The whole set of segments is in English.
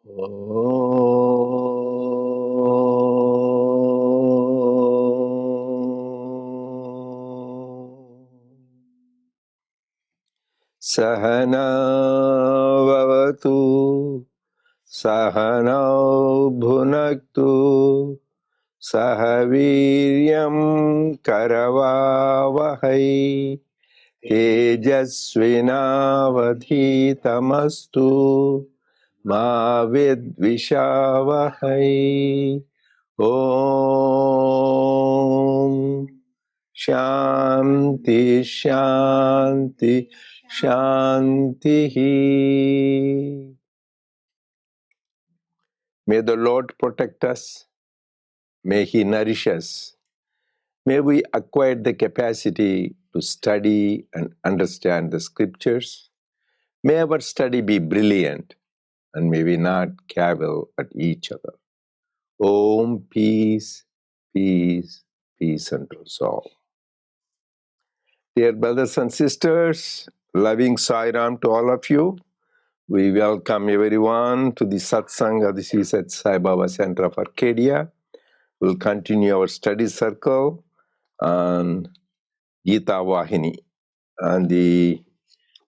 Sahana vavatu Sahanau bhunaktu Sahaviryam karavavahai Tejasvinavadhitamastu Ma vidvishavahai. Om Shanti Shanti Shanti. May the Lord protect us. May He nourish us. May we acquire the capacity to study and understand the scriptures. May our study be brilliant, and may we not cavil at each other. Om, peace, peace, peace unto us all. Dear brothers and sisters, loving Sairam to all of you. We welcome everyone to the Satsang of the Sri Sai Baba Center of Arcadia. We'll continue our study circle on Gita Vahini. And the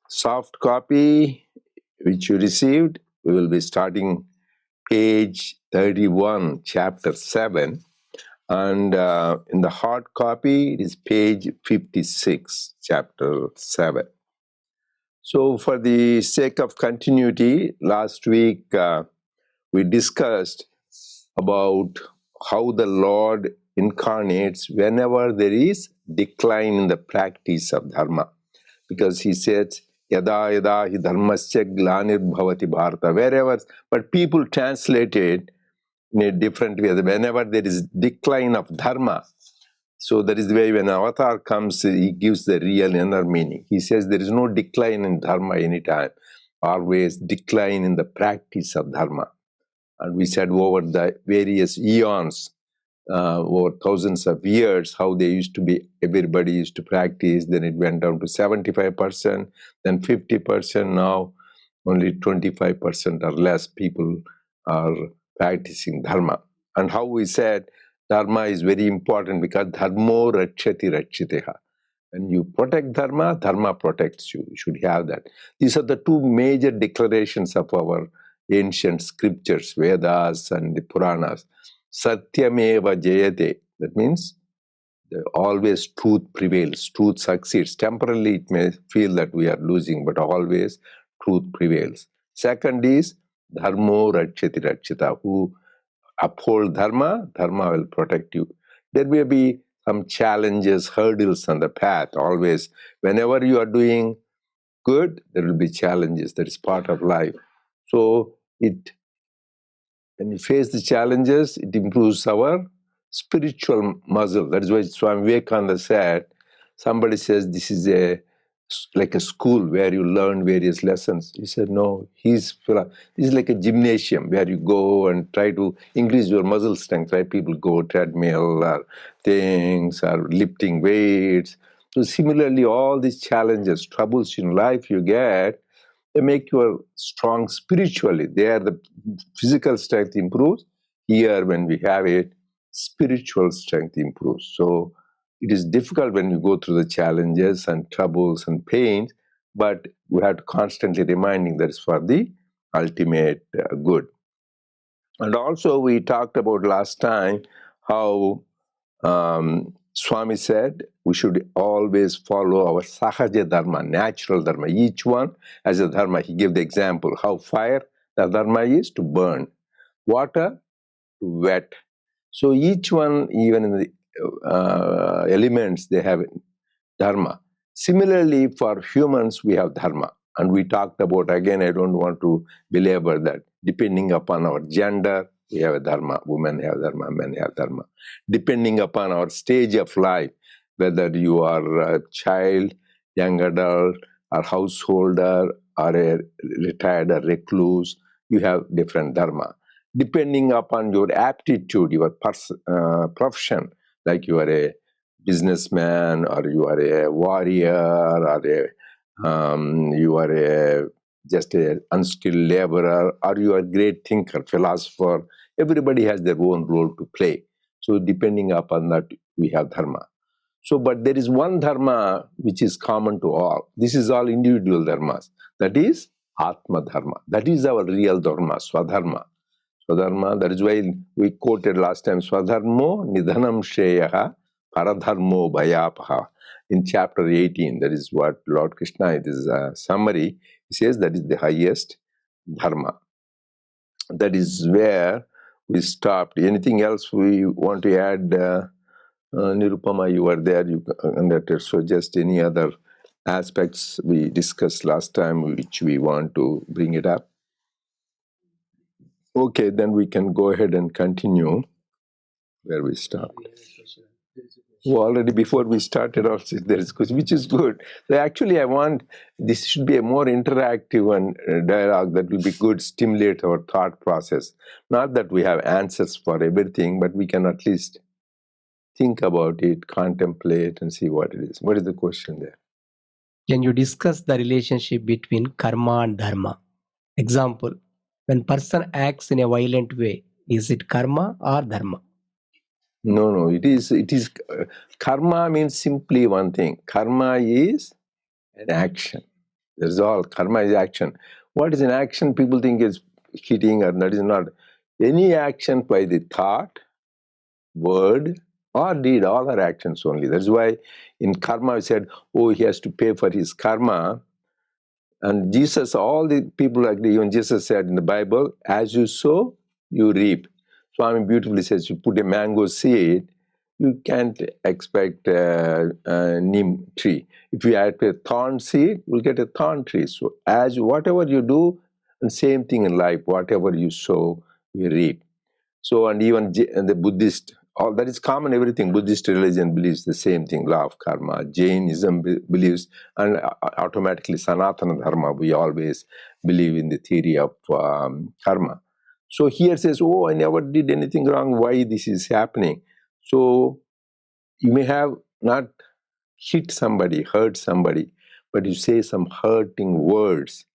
soft copy which you received, we will be starting page 31, chapter 7. And in the hard copy, it is page 56, chapter 7. So for the sake of continuity, last week we discussed about how the Lord incarnates whenever there is decline in the practice of Dharma. Because he says, Yada yada hi dharmasya glanir bhavati bharata, wherever, but people translate it in a different way. Whenever there is decline of Dharma, so that is the way when avatar comes, he gives the real inner meaning. He says there is no decline in Dharma anytime, always decline in the practice of Dharma. And we said over the various eons, over thousands of years, how they used to be, everybody used to practice, then it went down to 75%, then 50%, now only 25% or less people are practicing Dharma. And how we said Dharma is very important because Dharmo Rakshati Rakshiteha. When you protect Dharma, Dharma protects you. You should have that. These are the two major declarations of our ancient scriptures, Vedas and the Puranas. Satyameva Jayate. That means always truth prevails. Truth succeeds. Temporarily it may feel that we are losing, but always truth prevails. Second is Dharmo Rakshati Rakshita. Who uphold Dharma, Dharma will protect you. There may be some challenges, hurdles on the path always. Whenever you are doing good, there will be challenges. That is part of life. So when you face the challenges, it improves our spiritual muscle. That is why Swami Vivekananda said, somebody says this is like a school where you learn various lessons. He said, no, this is like a gymnasium where you go and try to increase your muscle strength, right? People go treadmill or things or lifting weights. So similarly, all these challenges, troubles in life you get, they make you strong spiritually. There the physical strength improves. Here when we have it, spiritual strength improves. So it is difficult when you go through the challenges and troubles and pains, but we have to constantly reminding that it's for the ultimate good. And also we talked about last time how Swami said we should always follow our sahaja dharma, natural dharma. Each one has a dharma. He gave the example how fire, the dharma is to burn, water to wet. So each one, even in the elements, they have dharma. Similarly, for humans, we have dharma. And we talked about, again, I don't want to belabor that, depending upon our gender, we have a dharma. Women have dharma, men have dharma. Depending upon our stage of life, whether you are a child, young adult, or householder, or a retired or recluse, you have different dharma. Depending upon your aptitude, your profession, like you are a businessman, or you are a warrior, or you are a just an unskilled laborer, or you are a great thinker, philosopher. Everybody has their own role to play. So depending upon that, we have dharma. So, but there is one dharma which is common to all. This is all individual dharmas. That is Atma Dharma. That is our real dharma, Swadharma. Swadharma, that is why we quoted last time, Swadharmo Nidhanam Shreyaha Paradharmo Bhayapaha. In chapter 18, that is what Lord Krishna, it is a summary, he says that is the highest dharma. That is where we stopped. Anything else we want to add? Nirupama, you were there, you conducted. So just any other aspects we discussed last time which we want to bring it up? Okay, then we can go ahead and continue where we stopped. Already before we started also there is question, which is good. So actually I want, this should be a more interactive and dialogue that will be good, stimulate our thought process. Not that we have answers for everything, but we can at least think about it, contemplate and see what it is. What is the question there? Can you discuss the relationship between karma and dharma? Example, when person acts in a violent way, is it karma or dharma? No, it is karma means simply one thing. Karma is an action. That's all. Karma is action. What is an action? People think is hitting, or that is not. Any action by the thought, word, or deed, all are actions only. That's why in karma we said, oh, he has to pay for his karma. And Jesus, all the people agree, even Jesus said in the Bible, as you sow, you reap. Swami beautifully says, you put a mango seed, you can't expect a neem tree. If you add a thorn seed, you'll get a thorn tree. So as whatever you do, and same thing in life, whatever you sow, you reap. So, and even the Buddhist, all that is common, everything. Buddhist religion believes the same thing, law of karma. Jainism believes, and automatically Sanatana Dharma, we always believe in the theory of karma. So here says, oh, I never did anything wrong, why this is happening? So you may have not hit somebody, hurt somebody, but you say some hurting words.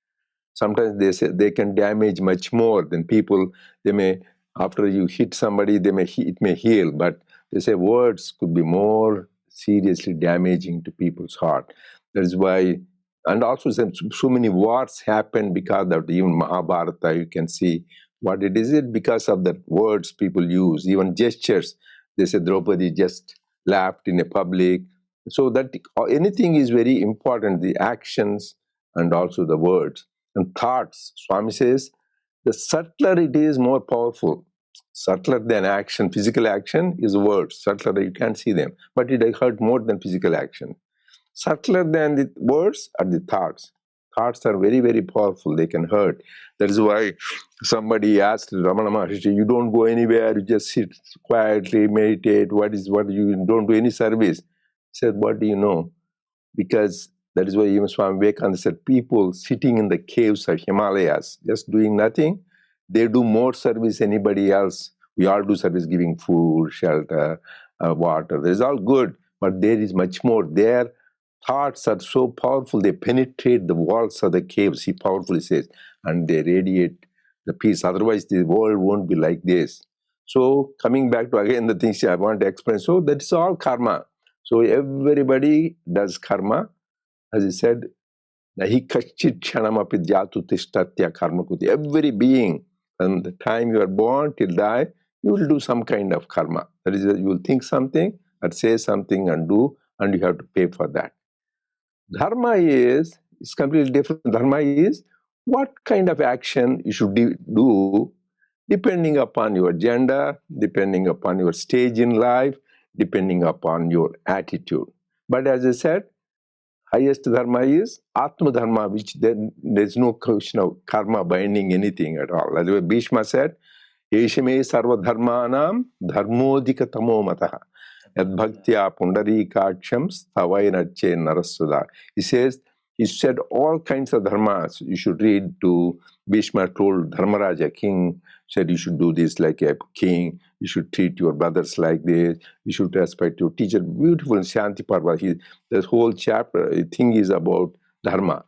Sometimes they say they can damage much more than people. They may, after you hit somebody, it may heal, but they say words could be more seriously damaging to people's heart. That is why, and also so many wars happen because of even Mahabharata. You can see what it is. It because of the words people use, even gestures. They say Draupadi just laughed in a public. So that anything is very important. The actions and also the words. And thoughts, Swami says, the subtler it is, more powerful. Subtler than action, physical action is words. Subtler, you can't see them, but it hurt more than physical action. Subtler than the words are the thoughts. Thoughts are very, very powerful. They can hurt. That is why somebody asked Ramana Maharshi, you don't go anywhere, you just sit quietly, meditate. What you don't do any service? He said, what do you know? Because that is why even Swami Vivekananda said, people sitting in the caves of Himalayas, just doing nothing, they do more service than anybody else. We all do service, giving food, shelter, water. That is all good, but there is much more. Their thoughts are so powerful, they penetrate the walls of the caves, he powerfully says, and they radiate the peace. Otherwise, the world won't be like this. So, coming back to again the things I want to explain. So, that's all karma. So everybody does karma. As he said, nahi kachit kshanamapi jatu tishtatya karma kuti. Every being, from the time you are born till die, you will do some kind of karma. That is, you will think something, or say something and do, and you have to pay for that. Dharma is completely different. Dharma is what kind of action you should do depending upon your gender, depending upon your stage in life, depending upon your attitude. But as I said, highest dharma is Atma Dharma, which then there's no question of karma binding anything at all. As Bhishma said, Yeshame sarva dharmanam dharmodika tamo mataha. Yadbhaktya pundarikaksham stavainache narasudha. He said all kinds of dharmas. You should read to Bhishma told Dharmaraja, king, said you should do this like a king, you should treat your brothers like this, you should respect your teacher. Beautiful Shanti Parva. This whole chapter, thing is about dharma.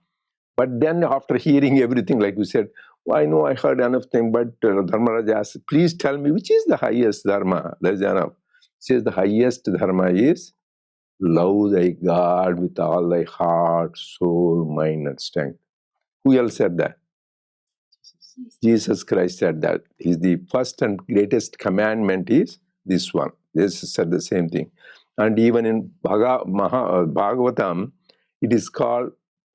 But then after hearing everything, like you said, well, I know I heard enough thing, but Dharmaraj asked, please tell me, which is the highest Dharma? That's enough. He says the highest Dharma is love thy God with all thy heart, soul, mind, and strength. Who else said that? Jesus Christ said that. Is the first and greatest commandment is this one. This said the same thing. And even in Bhagavatam, it is called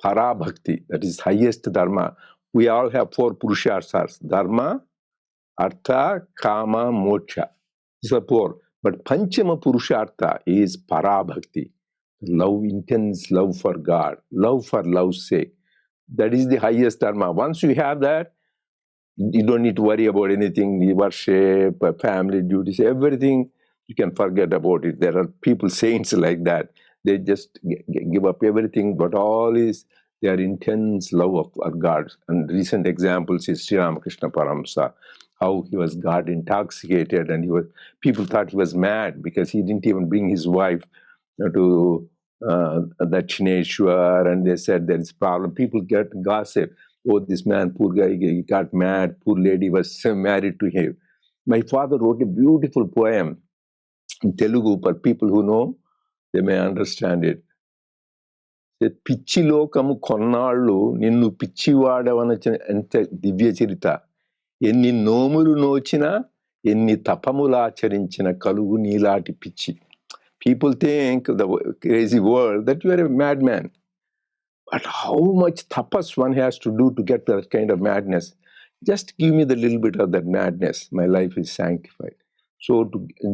Parabhakti. That is highest Dharma. We all have four Purusharthas. Dharma, Artha, Kama, Moksha. These are four. But Panchama Purushartha is Parabhakti. Love, intense love for God. Love for love's sake. That is the highest Dharma. Once you have that, you don't need to worry about anything, worship, family duties, everything. You can forget about it. There are people, saints like that. They just give up everything, but all is their intense love of our God. And recent examples is Sri Ramakrishna Paramsa, how he was God intoxicated, and people thought he was mad because he didn't even bring his wife to Dakshineshwar, and they said there is problem. People get gossip. Oh, this man, poor guy, he got mad. Poor lady was married to him. My father wrote a beautiful poem in Telugu, for people who know, they may understand it. పిచ్చి లోకము కొన్నాళ్ళు నిన్ను పిచ్చివాడవనచిన ఎంత దివ్య చరిత ఎన్ని నోములు నోచినా ఎన్ని తపములాచరించిన కలుగు నీలాటి పిచ్చి. People think the crazy world that you are a madman. But how much tapas one has to do to get that kind of madness? Just give me the little bit of that madness. My life is sanctified. So,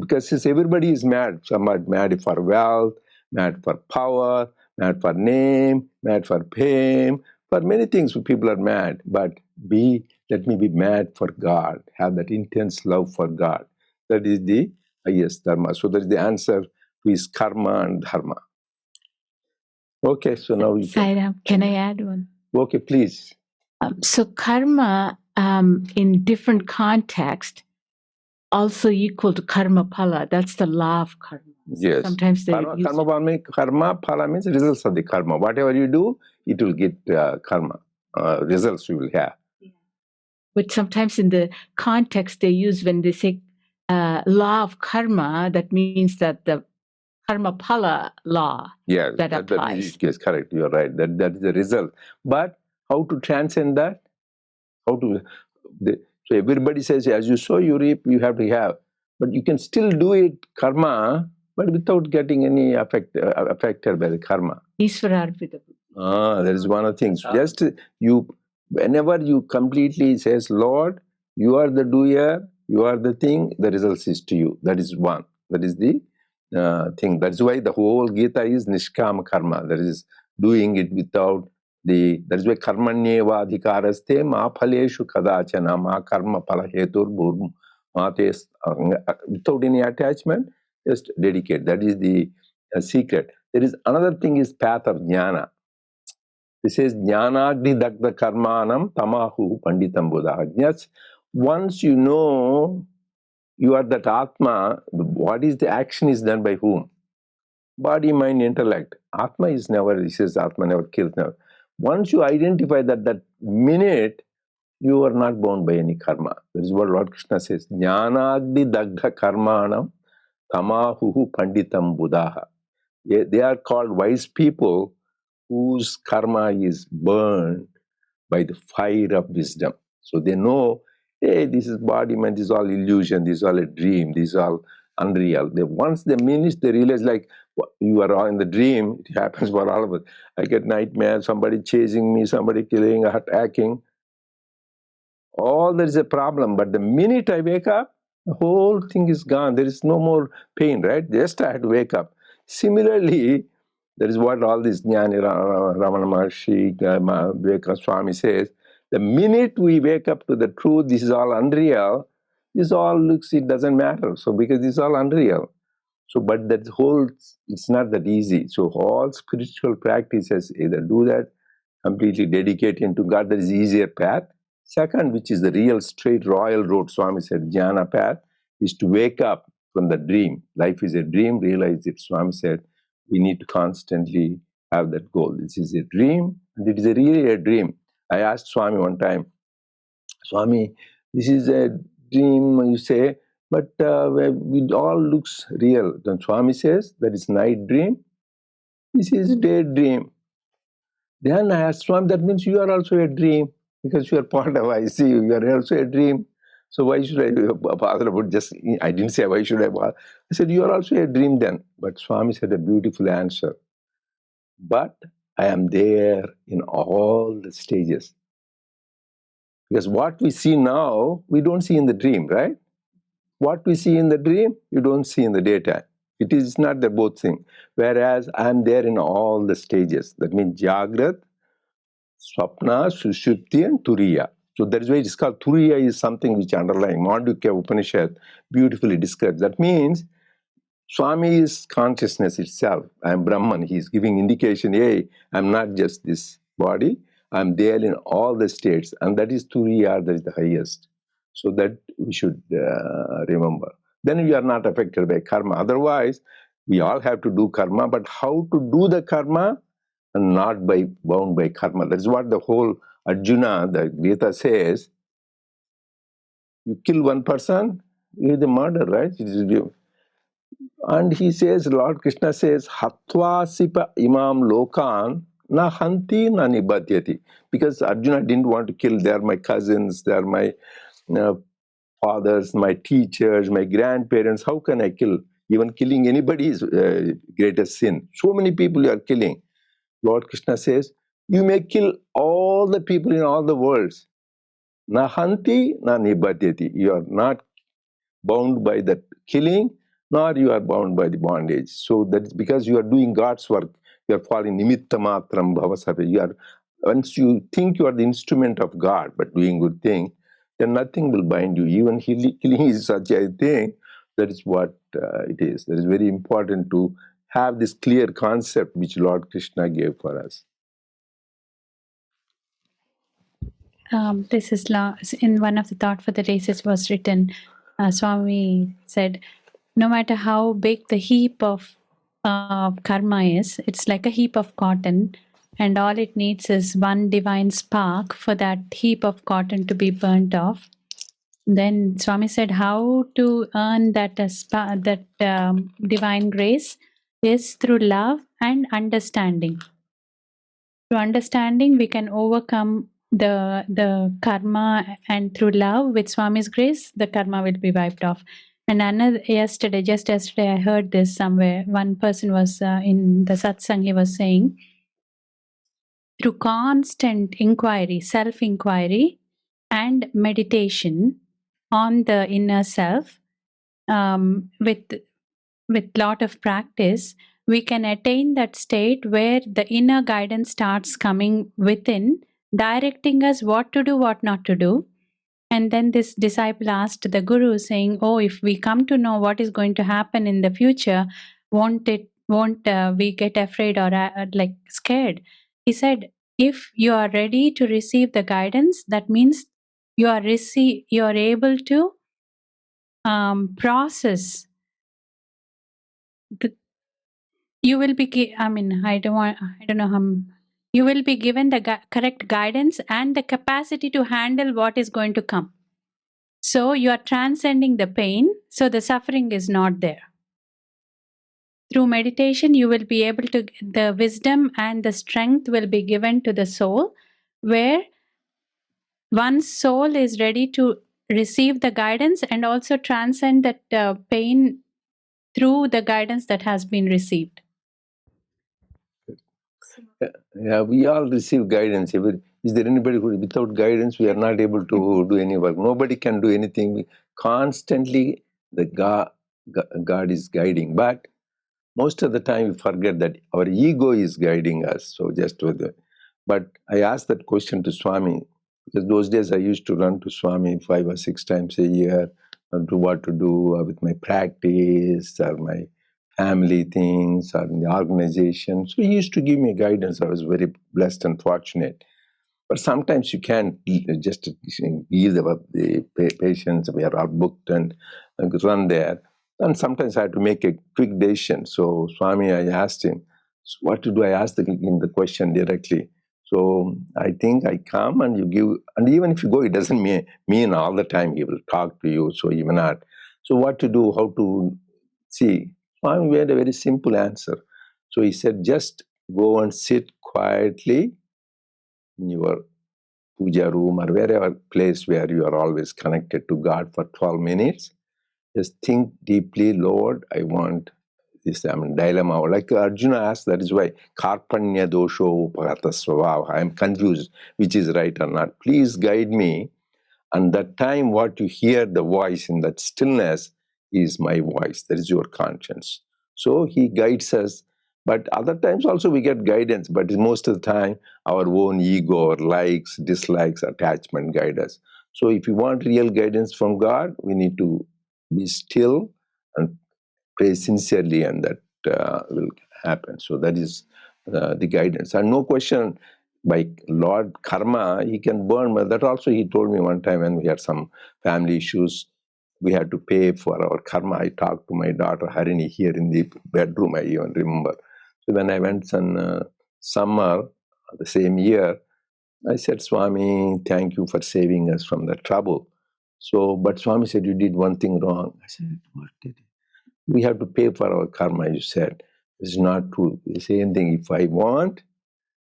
because everybody is mad. Some are mad for wealth, mad for power, mad for name, mad for fame. For many things, people are mad. But let me be mad for God. Have that intense love for God. That is the highest dharma. So that is the answer to his karma and dharma. Okay, so now you can I add one? Okay, please. So karma in different context also equal to karma phala. That's the law of karma. Yes. Sometimes they karma phala means results of the karma. Whatever you do, it will get karma. Results you will have. Yeah. But sometimes in the context they use when they say law of karma, that means that the karma phala law that applies. Yes, correct. You are right. That is the result. But how to transcend that? How to? So everybody says, as you sow, you reap. You have to have. But you can still do it karma, but without getting any affected by the karma. That is one of the things. Just you, whenever you completely says, Lord, you are the doer, you are the thing, the results is to you. That is one. That is the thing. That's why the whole Gita is nishkama karma. That is doing it without that is why karmanyeva adhikaraste ma phaleshu kadachana ma karma phala hetur bhurm mates, without any attachment, just dedicate. That is the secret. There is another thing is path of jnana. This is jnanagni dagda karmanam tamahu panditam buddha. Yes, once you know you are that Atma, what is the action is done by whom? Body, mind, intellect. Atma is never, he says Atma never kills, never. Once you identify that minute, you are not bound by any karma. That is what Lord Krishna says. Jnanagni dagda karmanam tamahu panditam buddha. They are called wise people whose karma is burned by the fire of wisdom. So they know, hey, this is body, man, this is all illusion, this is all a dream, this is all unreal. Once they finish, they realize like, you are all in the dream. It happens for all of us. I get nightmares, somebody chasing me, somebody killing, attacking. All there is a problem. But the minute I wake up, the whole thing is gone. There is no more pain, right? Just I had to wake up. Similarly, that is what all this Jnani Ramana Maharshi, Viveka Swami says. The minute we wake up to the truth, this is all unreal, this all looks, it doesn't matter. So because this is all unreal. So, but that whole, it's not that easy. So all spiritual practices either do that, completely dedicated to God, that is the easier path. Second, which is the real straight royal road, Swami said, jnana path, is to wake up from the dream. Life is a dream, realize it. Swami said, we need to constantly have that goal. This is a dream, and it is really a dream. I asked Swami one time, Swami, this is a dream, you say, but it all looks real. Then Swami says that is night dream. This is a day dream. Then I asked Swami, that means you are also a dream, because you are part of I see you are also a dream. So why should I bother about just, I didn't say why should I bother. I said, you are also a dream then. But Swami said a beautiful answer. But I am there in all the stages. Because what we see now, we don't see in the dream, right? What we see in the dream, you don't see in the daytime. It is not the both thing. Whereas I am there in all the stages. That means Jagrat, Swapna, Sushupti, and Turiya. So that is why it is called Turiya, is something which underlying Mandukya Upanishad beautifully describes. That means Swami is consciousness itself. I am Brahman. He is giving indication, hey, I am not just this body. I am there in all the states. And that is Turiya, that is the highest. So that we should remember. Then we are not affected by karma. Otherwise, we all have to do karma. But how to do the karma and not by bound by karma. That is what the whole Arjuna, the Gita says. You kill one person, it is a murder, right? It is. And he says, Lord Krishna says, Hatva sipa imam lokan na hanti na nibhadyati. Because Arjuna didn't want to kill, they are my cousins, they are my fathers, my teachers, my grandparents. How can I kill? Even killing anybody is greatest sin. So many people you are killing. Lord Krishna says, you may kill all the people in all the worlds. Na hanti na nibhadyati. You are not bound by that killing, nor you are bound by the bondage. So that is because you are doing God's work. You are following nimitta matram bhavasarva. You are, once you think you are the instrument of God, but doing good thing, then nothing will bind you. Even killing is such a thing. That is what it is. That is very important to have this clear concept which Lord Krishna gave for us. This is in one of the Thought for the Races was written, Swami said, no matter how big the heap of karma is, it's like a heap of cotton, and all it needs is one divine spark for that heap of cotton to be burnt off. Then Swami said, how to earn that divine grace is through love and understanding. Through understanding, we can overcome the karma, and through love, with Swami's grace, the karma will be wiped off. And just yesterday, I heard this somewhere. One person was in the satsang, he was saying, through constant inquiry, self-inquiry, and meditation on the inner self, with lot of practice, we can attain that state where the inner guidance starts coming within, directing us what to do, what not to do. And then this disciple asked the guru, saying, oh, if we come to know what is going to happen in the future, won't we get afraid or like scared? He said, if you are ready to receive the guidance, that means you are able to process you will be I don't know how you will be given the correct guidance and the capacity to handle what is going to come. So you are transcending the pain, so the suffering is not there. Through meditation, you will be able to, the wisdom and the strength will be given to the soul, where one's soul is ready to receive the guidance and also transcend that pain through the guidance that has been received. Yeah, we all receive guidance. Is there anybody who, without guidance, we are not able to do any work? Nobody can do anything. Constantly, the God is guiding. But most of the time, we forget that our ego is guiding us. So just with it. But I asked that question to Swami, because those days I used to run to Swami 5 or 6 times a year to what to do with my practice or my family things or in the organization. So he used to give me guidance. I was very blessed and fortunate. But sometimes you can't just give the patients. We are all booked and run there. And sometimes I had to make a quick decision. So Swami, I asked him, So what to do? I asked the question directly. So I think I come and you give, and even if you go, it doesn't mean all the time he will talk to you. So even not. So what to do? How to see? Swami had a very simple answer. So he said, just go and sit quietly in your puja room or wherever place where you are always connected to God for 12 minutes. Just think deeply, Lord, I want this dilemma. Like Arjuna asked, that is why Karpanya dosho upagata svabhava. I am confused which is right or not. Please guide me. And that time what you hear the voice in that stillness is my voice. That is your conscience. So he guides us. But other times also we get guidance. But most of the time our own ego or likes, dislikes, attachment guide us. So if you want real guidance from God, we need to be still and pray sincerely, and that will happen. So that is the guidance. And no question, by Lord Karma, he can burn. But that also he told me one time when we had some family issues, we had to pay for our karma. I talked to my daughter Harini here in the bedroom, I even remember. So when I went in summer, the same year, I said, Swami, thank you for saving us from the trouble. So, but Swami said, you did one thing wrong. I said, what did you? We have to pay for our karma, you said. It's not true. The same thing, if I want,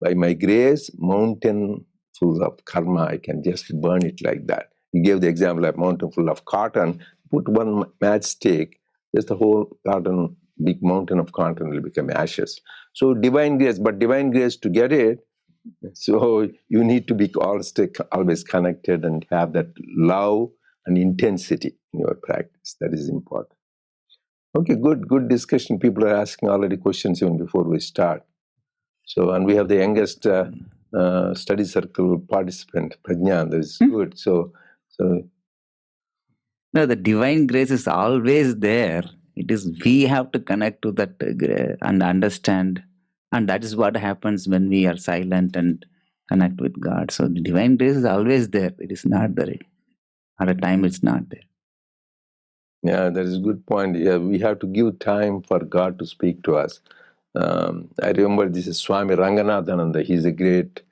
by my grace, mountain full of karma, I can just burn it like that. He gave the example of mountain full of cotton, put one matchstick, just the whole cotton, big mountain of cotton will become ashes. So divine grace, but divine grace to get it, so you need to be always connected and have that love and intensity in your practice. That is important. Okay, good discussion. People are asking already questions even before we start. So, and we have the youngest study circle participant, Prajna. That is good. So no, the divine grace is always there. It is we have to connect to that and understand, and that is what happens when we are silent and connect with God. So the divine grace is always there. It is not there. At a time, it's not there. Yeah, that is a good point. Yeah, we have to give time for God to speak to us. I remember this is Swami Ranganathananda. He's a great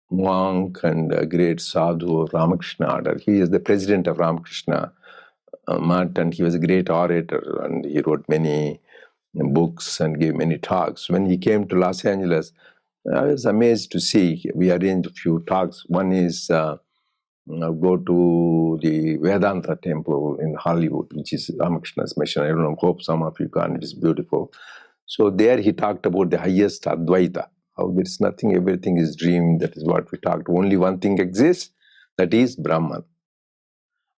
monk and a great sadhu of Ramakrishna order. He is the president of Ramakrishna Math, and he was a great orator, and he wrote many books and gave many talks. When he came to Los Angeles, I was amazed to see, we arranged a few talks. One is go to the Vedanta temple in Hollywood, which is Ramakrishna's mission. I don't know, hope some of you can. It is beautiful. So there he talked about the highest Advaita, how there is nothing, everything is dream. That is what we talked. Only one thing exists, that is Brahman.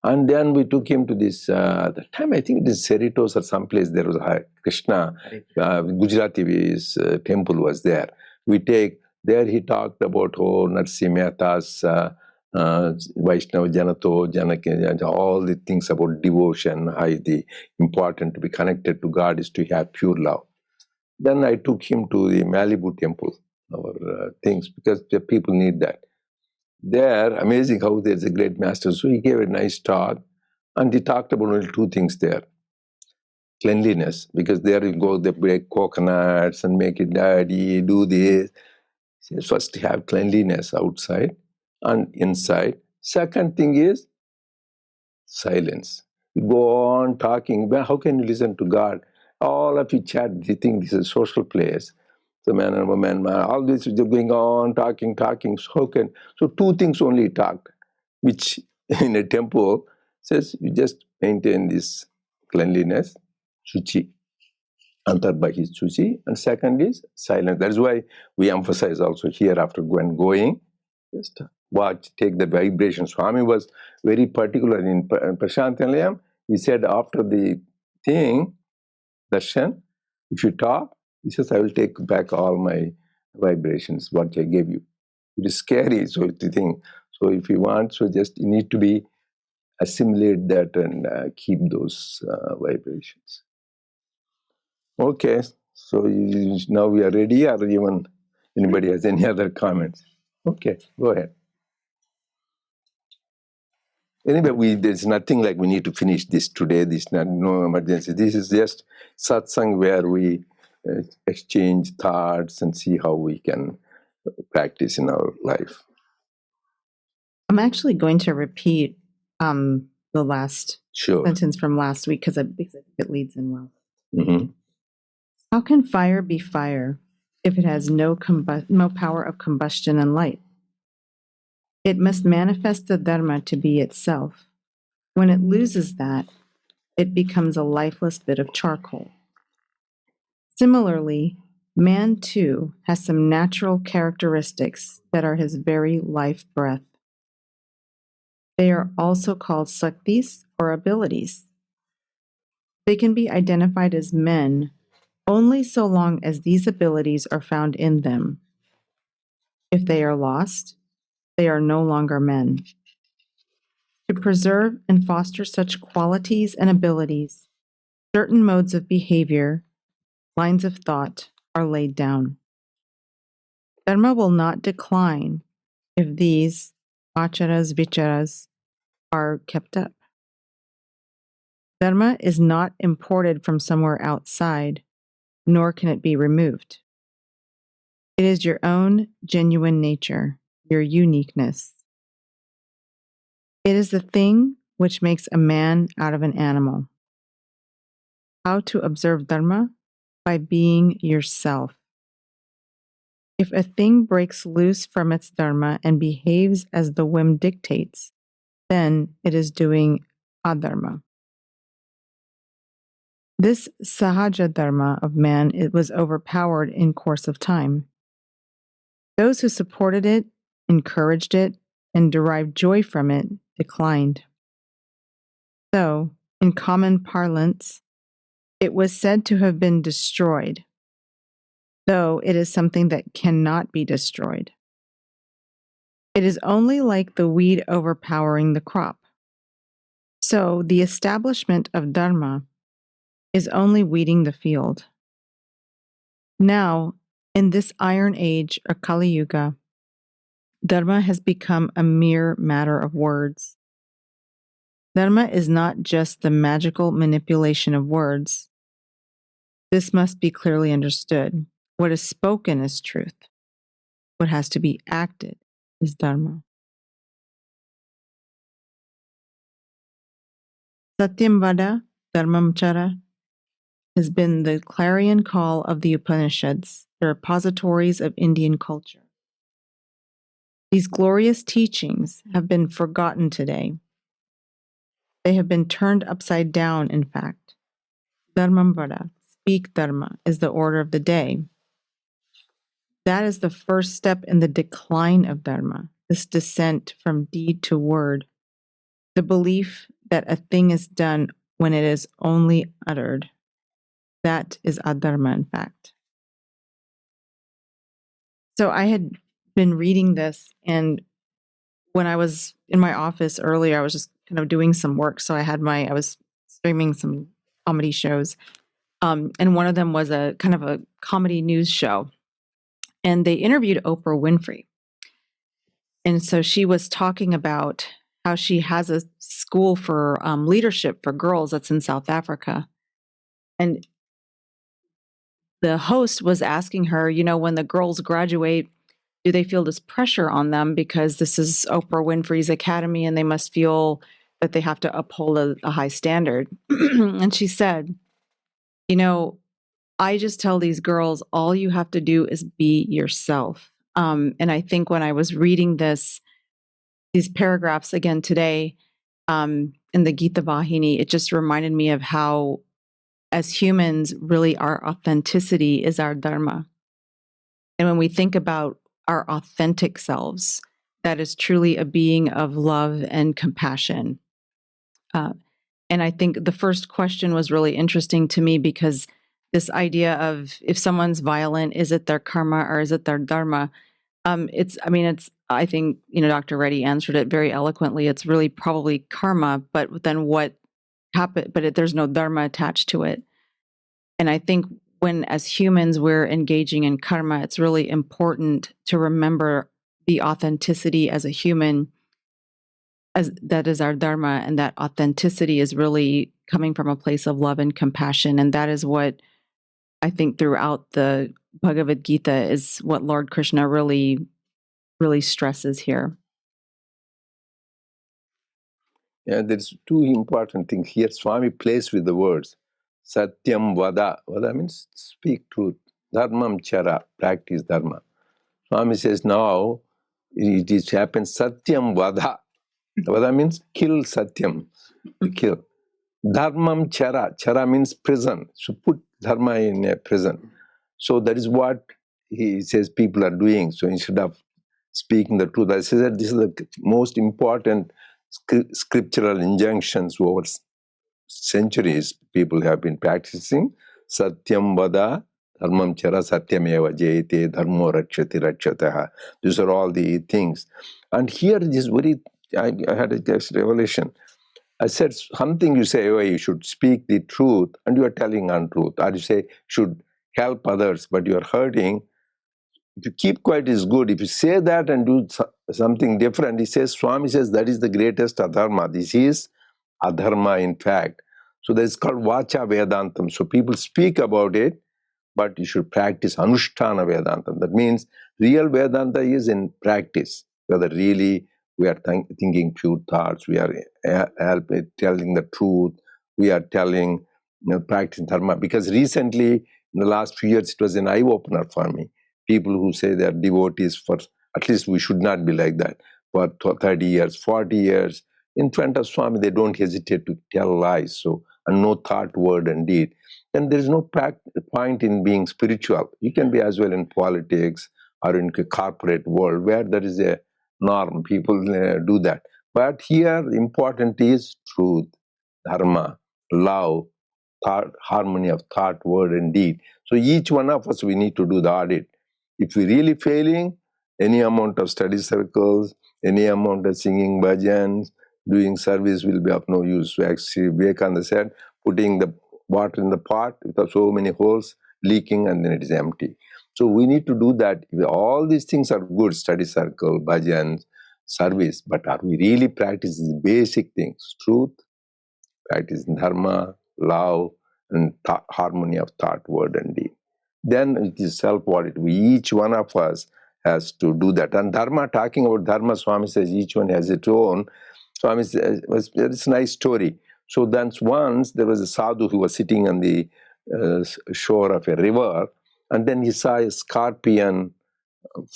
And then we took him to this, the time I think it is Cerritos or someplace, there was a Krishna, Gujarati's temple was there. There he talked about Narsi Mehta's Vaishnava Janato, Janaka, all the things about devotion, how the important to be connected to God is to have pure love. Then I took him to the Malibu temple, our things, because the people need that. There, amazing how there's a great master. So he gave a nice talk, and he talked about only two things there. Cleanliness, because there you go, they break coconuts and make it dirty, do this. First, have cleanliness outside and inside. Second thing is silence. You go on talking, but how can you listen to God? All of you chat, you think this is a social place. The man and woman, all this is going on, talking. So two things only he talked, which in a temple says you just maintain this cleanliness, shuchi, antarbhahi shuchi, and second is silence. That is why we emphasize also here after going, just watch, take the vibration. Swami was very particular in Prashantilayam. He said after the thing, darshan, if you talk, he says, I will take back all my vibrations, what I gave you. It is scary, so to think. So if you want, so just you need to be assimilate that and keep those vibrations. Okay, so now we are ready, or even anybody has any other comments? Okay, go ahead. Anyway, there's nothing like we need to finish this today. This not no emergency. This is just satsang where we exchange thoughts and see how we can practice in our life. I'm actually going to repeat the last sentence from last week because I think it leads in well. Mm-hmm. How can fire be fire if it has no power of combustion and light? It must manifest the Dharma to be itself. When it loses that, it becomes a lifeless bit of charcoal. Similarly, man too has some natural characteristics that are his very life breath. They are also called saktis or abilities. They can be identified as men only so long as these abilities are found in them. If they are lost, they are no longer men. To preserve and foster such qualities and abilities, certain modes of behavior, lines of thought, are laid down. Dharma will not decline if these acharas vicharas are kept up. Dharma is not imported from somewhere outside, nor can it be removed. It is your own genuine nature, your uniqueness. It is the thing which makes a man out of an animal. How to observe Dharma? By being yourself. If a thing breaks loose from its Dharma and behaves as the whim dictates, then it is doing adharma. This sahaja dharma of man, it was overpowered in course of time. Those who supported it, encouraged it, and derived joy from it declined. So, in common parlance, it was said to have been destroyed, though it is something that cannot be destroyed. It is only like the weed overpowering the crop. So, the establishment of Dharma is only weeding the field. Now, in this iron age, or Kali Yuga, Dharma has become a mere matter of words. Dharma is not just the magical manipulation of words. This must be clearly understood. What is spoken is truth. What has to be acted is Dharma. Satyam Vada, Dharmam Chara has been the clarion call of the Upanishads, the repositories of Indian culture. These glorious teachings have been forgotten today. They have been turned upside down, in fact. Dharmam Vada, speak Dharma, is the order of the day. That is the first step in the decline of Dharma, this descent from deed to word, the belief that a thing is done when it is only uttered. That is adharma, in fact. So I had been reading this, and when I was in my office earlier, I was just kind of doing some work. So I was streaming some comedy shows. And one of them was a kind of a comedy news show. And they interviewed Oprah Winfrey. And so she was talking about how she has a school for leadership for girls that's in South Africa. And the host was asking her, when the girls graduate, do they feel this pressure on them because this is Oprah Winfrey's Academy and they must feel that they have to uphold a high standard? And she said, I just tell these girls, all you have to do is be yourself. And I think when I was reading these paragraphs again today in the Gita Vahini, it just reminded me of how, as humans, really our authenticity is our dharma. And when we think about our authentic selves, that is truly a being of love and compassion. And I think the first question was really interesting to me because this idea of if someone's violent, is it their karma or is it their dharma? I think, Dr. Reddy answered it very eloquently. It's really probably karma, but then what happened? But there's no dharma attached to it. And I think when, as humans, we're engaging in karma, it's really important to remember the authenticity as a human, as that is our dharma, and that authenticity is really coming from a place of love and compassion. And that is what I think, throughout the Bhagavad Gita is what Lord Krishna really, really stresses here. Yeah, there's two important things here. Swami plays with the words. Satyam vada. Vada means speak truth. Dharmam chara, practice dharma. Swami says now it is happens Satyam vada. Vada means kill Satyam, to kill. Dharmam chara. Chara means prison. So put dharma in a prison. So that is what he says people are doing. So instead of speaking the truth, I say that this is the most important scriptural injunctions over centuries people have been practicing. Satyam vada, dharmam chara, satyameva jayate, dharmo rakshati rakshataha. These are all the things. And here it is very, I had a revelation. I said something you say, oh, you should speak the truth, and you are telling untruth. Or you say, should help others, but you are hurting. If you keep quiet is good. If you say that and do something different, he says, Swami says, that is the greatest adharma. This is adharma, in fact. So that is called Vacha Vedantam. So people speak about it, but you should practice Anushtana Vedantam. That means real Vedanta is in practice. Whether really we are thinking pure thoughts, we are telling the truth, we are telling, practicing dharma. Because recently, in the last few years, it was an eye-opener for me. People who say they are devotees for, at least we should not be like that, for 30 years, 40 years, in front of Swami, they don't hesitate to tell lies. So, and no thought, word, and deed. Then there is no point in being spiritual. You can be as well in politics or in a corporate world where there is a norm. People do that. But here, important is truth, dharma, love, thought, harmony of thought, word, and deed. So each one of us, we need to do the audit. If we really failing, any amount of study circles, any amount of singing bhajans, doing service will be of no use. So actually, Vivekananda said, putting the water in the pot with so many holes, leaking, and then it is empty. So we need to do that. All these things are good, study circle, bhajans, service, but are we really practicing basic things? Truth, practicing dharma, love, and harmony of thought, word, and deed. Then it is self-audit. Each one of us has to do that. And dharma, talking about dharma, Swami says each one has its own. Swami says, it's a nice story. So then once there was a sadhu who was sitting on the shore of a river, and then he saw a scorpion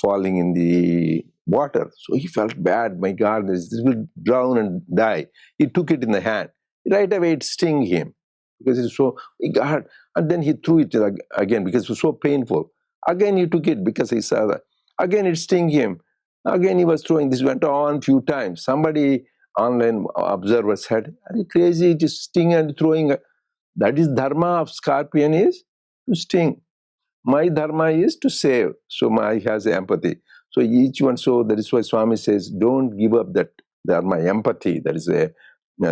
falling in the water. So he felt bad. My God, this will drown and die. He took it in the hand. Right away it stung him because it's so, God. And then he threw it again because it was so painful. Again he took it because he saw that. Again it stung him. Again he was throwing. This went on few times. Somebody online observer said, are you crazy? Just sting and throwing. That is dharma of scorpion, is to sting. My dharma is to save. So my has empathy. So each one, so that is why Swami says, don't give up that dharma, empathy. That is a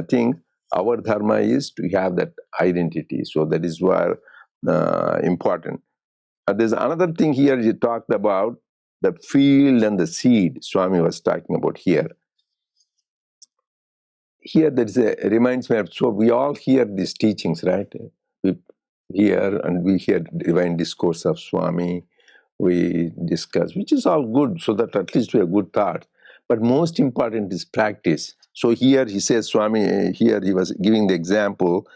thing. Our dharma is to have that identity. So that is why important. There's another thing here you talked about, the field and the seed. Swami was talking about here. Here there is reminds me of, so we all hear these teachings, right? We hear and we hear divine discourse of Swami. We discuss, which is all good, so that at least we have good thoughts. But most important is practice. So here he says, Swami, here he was giving the example,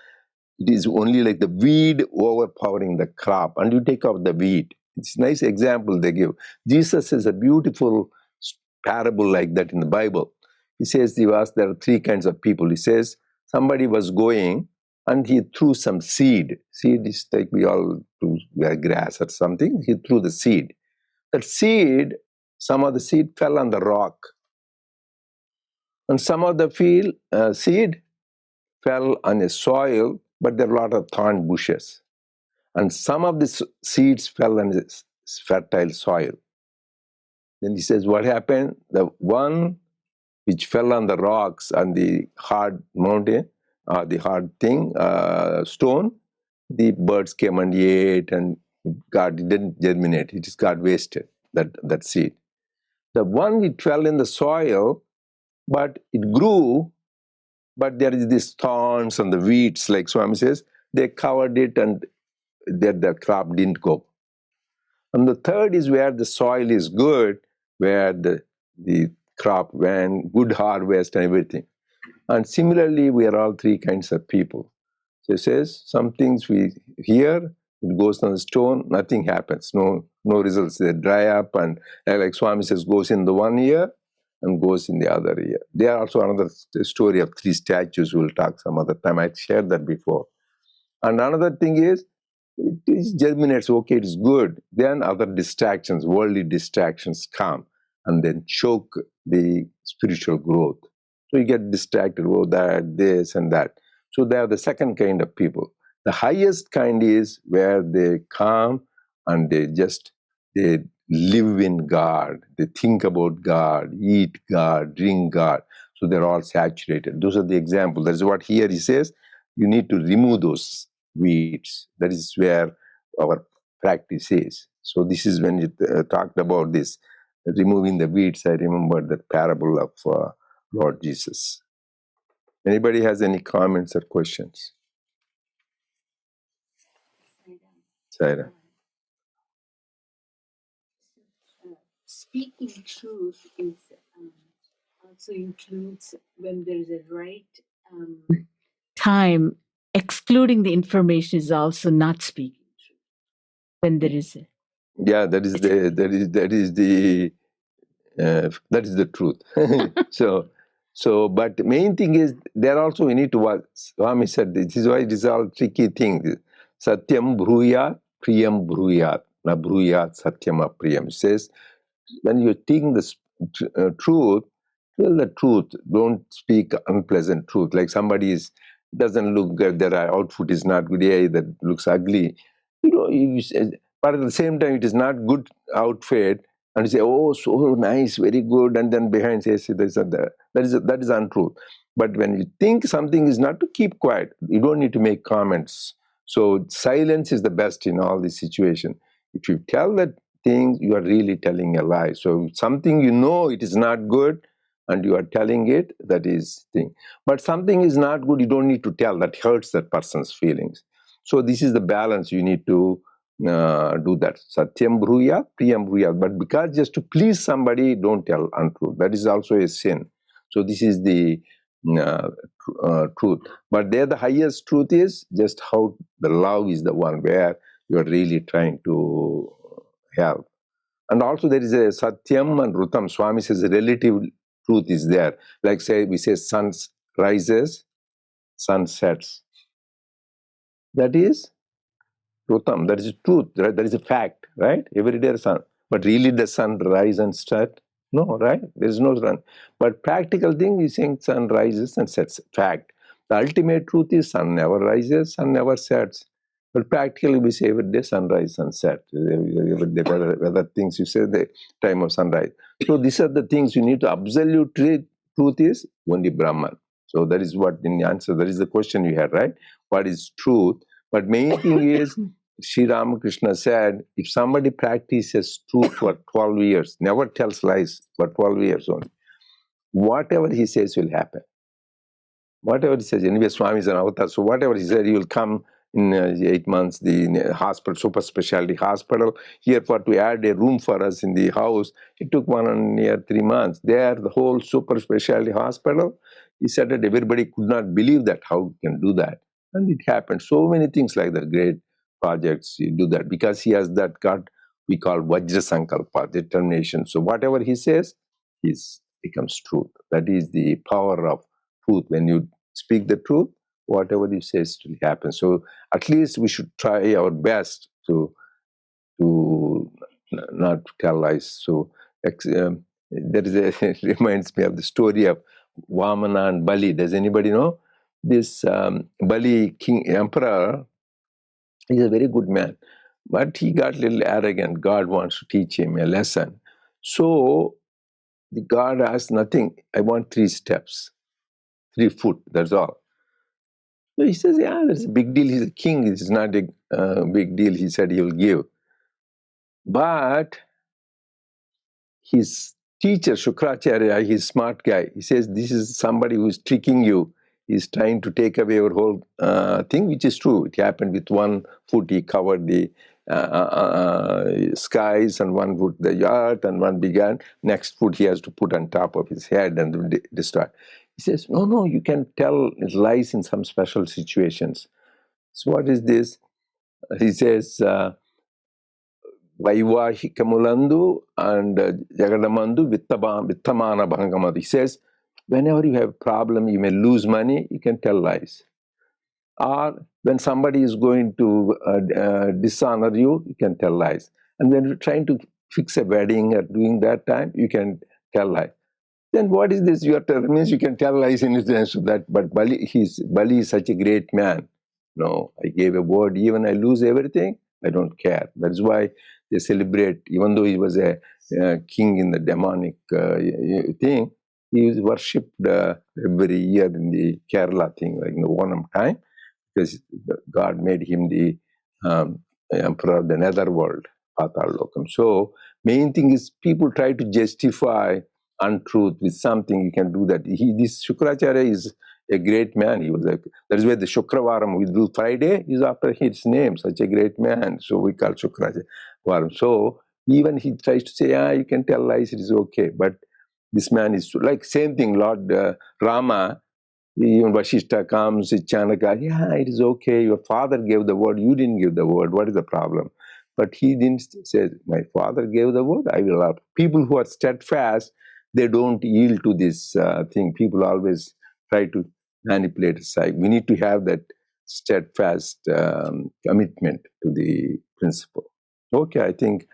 it is only like the weed overpowering the crop, and you take out the weed. It's a nice example they give. Jesus is a beautiful parable like that in the Bible. He says, there are three kinds of people. He says, somebody was going and he threw some seed. Seed is like we all do grass or something. He threw the seed. That seed, some of the seed fell on the rock. And some of the seed fell on a soil, but there are a lot of thorn bushes. And some of the seeds fell on this fertile soil. Then he says, what happened? The one which fell on the rocks and the hard mountain, the hard thing, stone, the birds came and ate, and it didn't germinate. It just got wasted, that seed. The one it fell in the soil, but it grew, but there is these thorns and the weeds, like Swami says, they covered it and that the crop didn't go. And the third is where the soil is good, where the crop went, good harvest and everything. And similarly, we are all three kinds of people. So it says some things we hear, it goes on the stone, nothing happens, no results. They dry up, and like Swami says, goes in the one ear and goes in the other ear. There are also another story of three statues. We'll talk some other time. I shared that before. And another thing is, it germinates, okay, it's good. Then other distractions, worldly distractions come and then choke the spiritual growth. So you get distracted, oh, that, this, and that. So they are the second kind of people. The highest kind is where they come and they live in God. They think about God, eat God, drink God. So they're all saturated. Those are the examples. That's what here he says. You need to remove those weeds. That is where our practice is. So this is when you talked about this, removing the weeds. I remember the parable of Lord Jesus. Anybody has any comments or questions? Saira. Speaking truth is also includes when there's a right time. Excluding the information is also not speaking truth. When there is a that is the truth. So, but the main thing is there also we need to watch. Swami said this is why it is all tricky thing. Satyam bruyat, priyam bruyat, na bruyat satyam apriyam. It says when you're speaking the truth, tell the truth. Don't speak unpleasant truth. Like somebody doesn't look good, their outfit is not good, yeah, that looks ugly. But at the same time, it is not good outfit, and you say, "Oh, so nice, very good," and then behind says, that is untruth. But when you think something is not, to keep quiet. You don't need to make comments. So silence is the best in all this situation. If you tell that thing, you are really telling a lie. So something it is not good, and you are telling it, that is thing. But something is not good, you don't need to tell. That hurts that person's feelings. So this is the balance you need to do that. Satyam bruyat, priyam bruyat. But because just to please somebody, don't tell untruth. That is also a sin. So this is the truth. But there the highest truth is just how the love is the one where you are really trying to help. And also there is a Satyam and Rutam. Swami says relative truth is there. Like we say sun rises, sun sets. That is Rutam, that is truth, right? That is a fact, right? Every day the sun. But really the sun rise and set? No, right? There is no sun. But practical thing is saying sun rises and sets. Fact. The ultimate truth is sun never rises, sun never sets. But practically we say every day sunrise, sunset. Every day weather things you say the time of sunrise. So these are the things you need to. Absolute truth is only Brahman. So that is what in the answer, that is the question you had, right? What is truth? But main thing is, Sri Ramakrishna said, if somebody practices truth for 12 years, never tells lies for 12 years only, whatever he says will happen. Whatever he says, anyway, Swami is an avatar, so whatever he said, he will come in 8 months, the hospital, super specialty hospital, here to add a room for us in the house, it took 1 year, 3 months. There, the whole super specialty hospital, he said that everybody could not believe that, how he can do that. And it happened. So many things like that, great projects, you do that, because he has that God we call Vajra Sankalpa, determination. So whatever he says, becomes truth. That is the power of truth. When you speak the truth, whatever you say still happens. So at least we should try our best to not tell lies. So there is it reminds me of the story of Vamana and Bali. Does anybody know? This Bali king emperor is a very good man, but he got a little arrogant. God wants to teach him a lesson. So the God asked nothing. I want 3 steps, 3 foot, that's all. So he says, yeah, that's a big deal. He's a king. It's not a big deal. He said he will give. But his teacher, Shukracharya, he's a smart guy. He says, this is somebody who is tricking you. he's trying to take away your whole thing, which is true. It happened with one foot, he covered the skies, and one foot the earth, and one began. Next foot he has to put on top of his head and destroy. He says, no, you can tell lies in some special situations. So what is this? He says, Vaivahikamulandu and Jagadamandu Vittamana Bhangamadu. He says, whenever you have a problem, you may lose money, you can tell lies. Or when somebody is going to dishonor you, you can tell lies. And when you're trying to fix a wedding or doing that time, you can tell lies. Then what is this? You are telling means you can tell lies in sense of that. But Bali is such a great man. No, I gave a word. Even I lose everything, I don't care. That's why they celebrate. Even though he was a king in the demonic thing, he was worshipped every year in the Kerala thing, like in the Onam time, because God made him the emperor of the netherworld, Patal Lokam. So main thing is people try to justify untruth with something. You can do that. This Shukracharya is a great man. He was that is why the Shukravaram we do Friday is after his name. Such a great man. So we call Shukracharya Varam. So even he tries to say, you can tell lies, it is okay. But this man is like same thing. Lord Rama. Even Vashishta comes, Chanaka, it is okay, your father gave the word, you didn't give the word, what is the problem? But he didn't say, my father gave the word, I will have. People who are steadfast, they don't yield to this thing. People always try to manipulate aside. We need to have that steadfast commitment to the principle. Okay, I think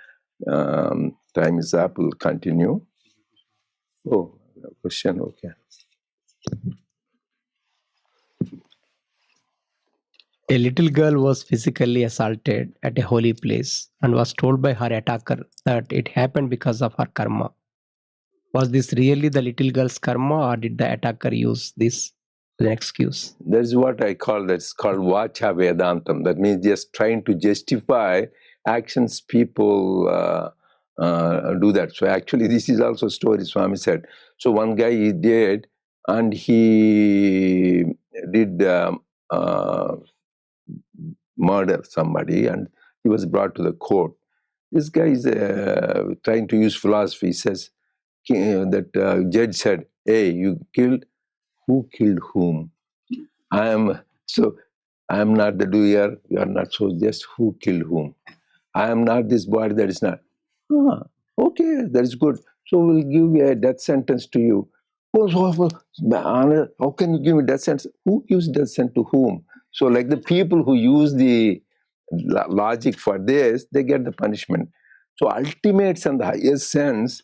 time is up, we'll continue. Oh, question, okay. A little girl was physically assaulted at a holy place and was told by her attacker that it happened because of her karma. Was this really the little girl's karma, or did the attacker use this as an excuse? That's what I call, that's called Vacha Vedantam. That means just trying to justify actions people do that. So actually this is also a story Swami said. So one guy he did, and he did murder somebody, and he was brought to the court. This guy is trying to use philosophy. He says, that judge said, hey, you killed, who killed whom? I am not the doer, you are not, so just who killed whom? I am not this body, that is not. Okay, that is good. So we'll give a death sentence to you. How can you give me death sentence? Who gives death sentence to whom? So like the people who use the logic for this, they get the punishment. So ultimates and the highest sense,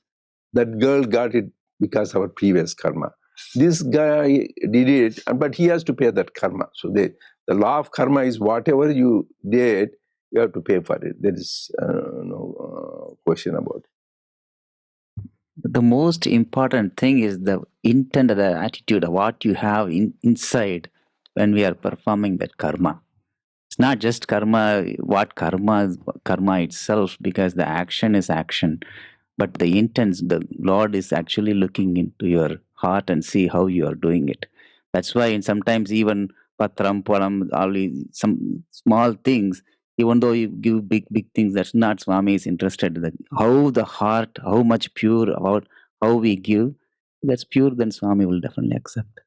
that girl got it because of her previous karma. This guy did it, but he has to pay that karma. So the law of karma is whatever you did, you have to pay for it. There is no question about it. The most important thing is the intent, the attitude of what you have inside when we are performing that karma. It's not just karma, what karma is karma itself, because the action is action. But the intent, the Lord is actually looking into your heart and see how you are doing it. That's why sometimes even patram, param, all some small things, even though you give big things, that's not Swami is interested in. How the heart, how much pure, about how we give, that's pure, then Swami will definitely accept.